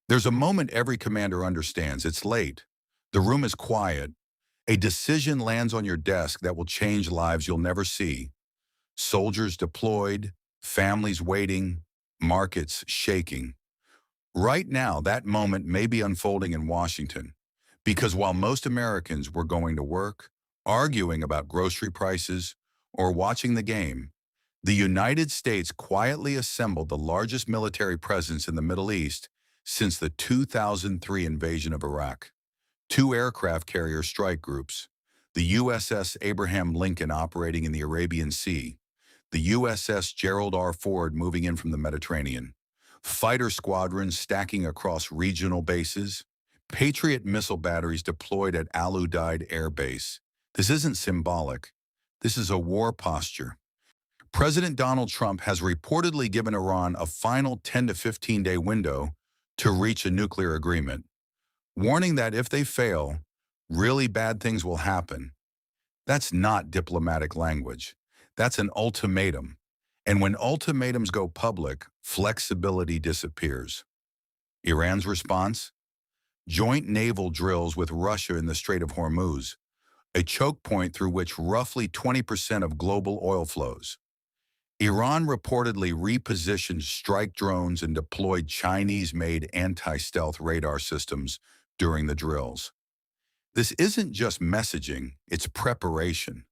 There's a moment every commander understands. It's late. The room is quiet. A decision lands on your desk that will change lives you'll never see. Soldiers deployed, families waiting, markets shaking. Right now, that moment may be unfolding in Washington, because while most Americans were going to work, arguing about grocery prices, or watching the game, the United States quietly assembled the largest military presence in the Middle East since the 2003 invasion of Iraq. Two aircraft carrier strike groups, the USS Abraham Lincoln operating in the Arabian Sea, the USS Gerald R. Ford moving in from the Mediterranean, fighter squadrons stacking across regional bases, Patriot missile batteries deployed at Al Udeid Air Base. This isn't symbolic. This is a war posture. President Donald Trump has reportedly given Iran a final 10 to 15-day window to reach a nuclear agreement, warning that if they fail, really bad things will happen. That's not diplomatic language. That's an ultimatum. And when ultimatums go public, flexibility disappears. Iran's response? Joint naval drills with Russia in the Strait of Hormuz, a choke point through which roughly 20% of global oil flows. Iran reportedly repositioned strike drones and deployed Chinese-made anti-stealth radar systems during the drills. This isn't just messaging, it's preparation.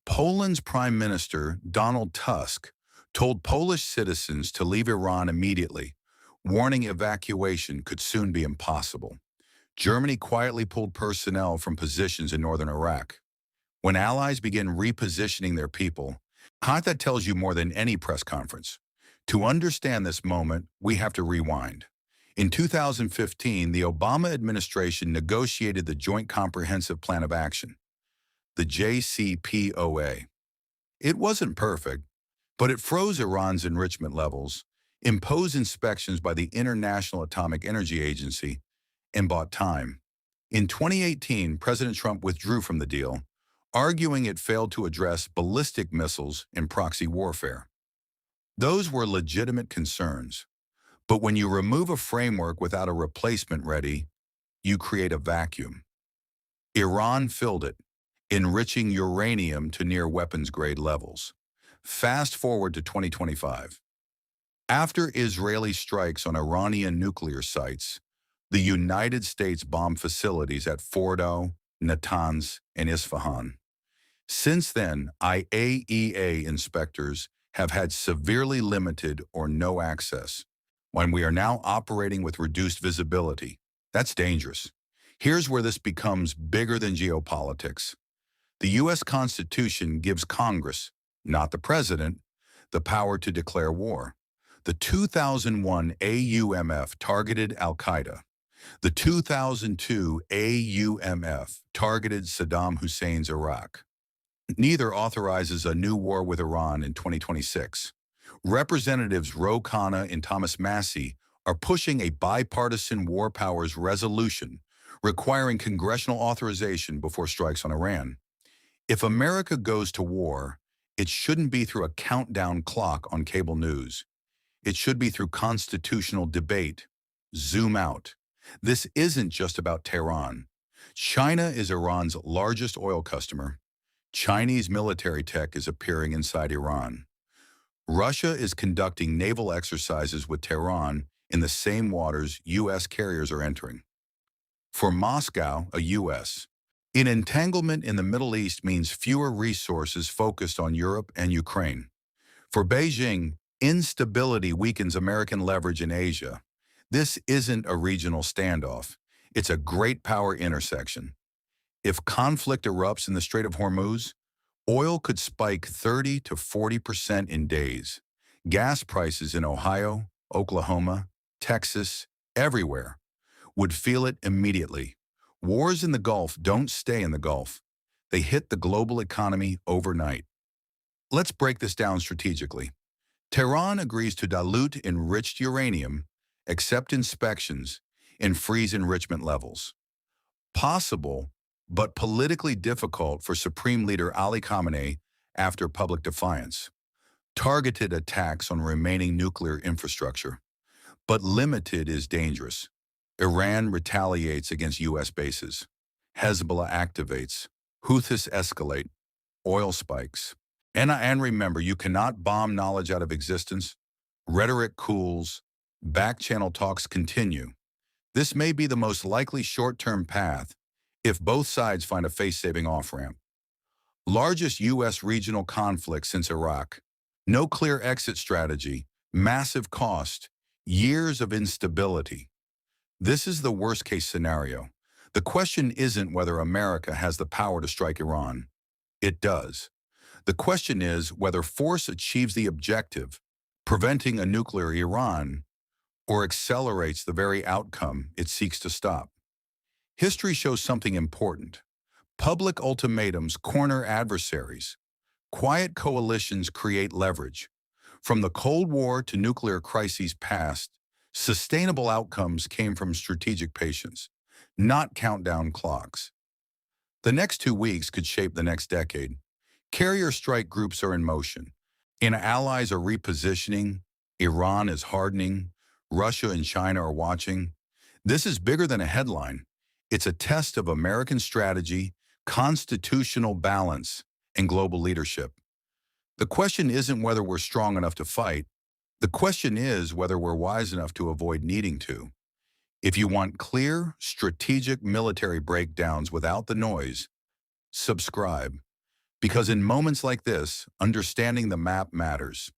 Poland's Prime Minister, Donald Tusk, told Polish citizens to leave Iran immediately, warning evacuation could soon be impossible. Germany quietly pulled personnel from positions in northern Iraq. When allies begin repositioning their people, that tells you more than any press conference. To understand this moment, we have to rewind. In 2015, the Obama administration negotiated the Joint Comprehensive Plan of Action, the JCPOA. It wasn't perfect, but it froze Iran's enrichment levels, imposed inspections by the International Atomic Energy Agency, and bought time. In 2018, President Trump withdrew from the deal, arguing it failed to address ballistic missiles and proxy warfare. Those were legitimate concerns. But when you remove a framework without a replacement ready, you create a vacuum. Iran filled it, enriching uranium to near weapons-grade levels. Fast forward to 2025. After Israeli strikes on Iranian nuclear sites, the United States bombed facilities at Fordo, Natanz, and Isfahan. Since then, IAEA inspectors have had severely limited or no access. When we are now operating with reduced visibility, that's dangerous. Here's where this becomes bigger than geopolitics. The U.S. Constitution gives Congress, not the President, the power to declare war. The 2001 AUMF targeted Al-Qaeda. The 2002 AUMF targeted Saddam Hussein's Iraq. Neither authorizes a new war with Iran in 2026. Representatives Ro Khanna and Thomas Massie are pushing a bipartisan war powers resolution requiring congressional authorization before strikes on Iran. If America goes to war, it shouldn't be through a countdown clock on cable news. It should be through constitutional debate. Zoom out. This isn't just about Tehran. China is Iran's largest oil customer. Chinese military tech is appearing inside Iran. Russia is conducting naval exercises with Tehran in the same waters U.S. carriers are entering. For Moscow, a U.S. An entanglement in the Middle East means fewer resources focused on Europe and Ukraine. For Beijing, instability weakens American leverage in Asia. This isn't a regional standoff. It's a great power intersection. If conflict erupts in the Strait of Hormuz, oil could spike 30 to 40% in days. Gas prices in Ohio, Oklahoma, Texas, everywhere would feel it immediately. Wars in the Gulf don't stay in the Gulf. They hit the global economy overnight. Let's break this down strategically. Tehran agrees to dilute enriched uranium, accept inspections, and freeze enrichment levels. Possible, but politically difficult for Supreme Leader Ali Khamenei after public defiance. Targeted attacks on remaining nuclear infrastructure. But limited is dangerous. Iran retaliates against U.S. bases. Hezbollah activates. Houthis escalate. Oil spikes. And remember, you cannot bomb knowledge out of existence. Rhetoric cools. Back-channel talks continue. This may be the most likely short-term path if both sides find a face-saving off-ramp. Largest U.S. regional conflict since Iraq. No clear exit strategy. Massive cost. Years of instability. This is the worst-case scenario. The question isn't whether America has the power to strike Iran. It does. The question is whether force achieves the objective, preventing a nuclear Iran, or accelerates the very outcome it seeks to stop. History shows something important. Public ultimatums corner adversaries. Quiet coalitions create leverage. From the Cold War to nuclear crises past, sustainable outcomes came from strategic patience, not countdown clocks. The next 2 weeks could shape the next decade. Carrier strike groups are in motion. Allies are repositioning. Iran is hardening. Russia and China are watching. This is bigger than a headline. It's a test of American strategy, constitutional balance, and global leadership. The question isn't whether we're strong enough to fight. The question is whether we're wise enough to avoid needing to. If you want clear, strategic military breakdowns without the noise, subscribe. Because in moments like this, understanding the map matters.